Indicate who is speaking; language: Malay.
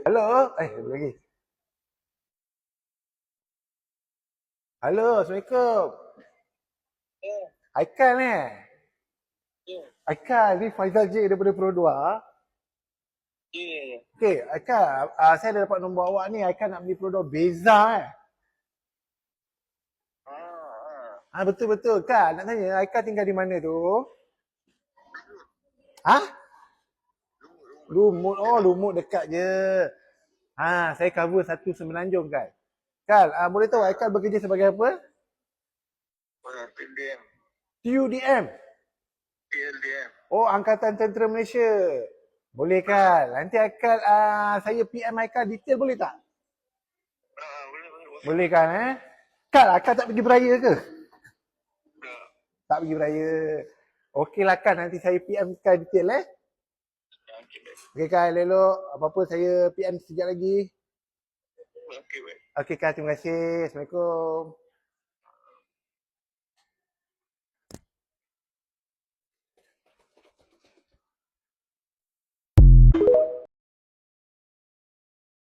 Speaker 1: Halo. Lagi. Halo, Assalamualaikum. Aikal ni. Aikal ni Faizal J daripada Pro 2. Okey, Aikal, saya dah dapat nombor awak ni. Aikal nak beli Pro 2 Beza betul-betul. Kak, nak tanya, Aikal tinggal di mana tu? Ha? Lumut. Oh, Lumut dekat je. Saya cover satu Semenanjung, Kal. Kal, boleh tahu Aikal bekerja sebagai apa?
Speaker 2: PDM.
Speaker 1: TUDM.
Speaker 2: PLDM.
Speaker 1: Oh, Angkatan Tentera Malaysia. Boleh, Kal. Nanti Aikal, saya PM Aikal detail boleh tak?
Speaker 2: Boleh.
Speaker 1: Boleh, Kal, Kal, Aikal tak pergi beraya ke?
Speaker 2: Tak.
Speaker 1: Tak pergi beraya. Okeylah, Kal. Nanti saya PM Kal detail, Okey, Kal. Elok. Apa-apa saya PM sekejap lagi.
Speaker 2: Okey, baik.
Speaker 1: Okey, Kal. Terima kasih. Assalamualaikum.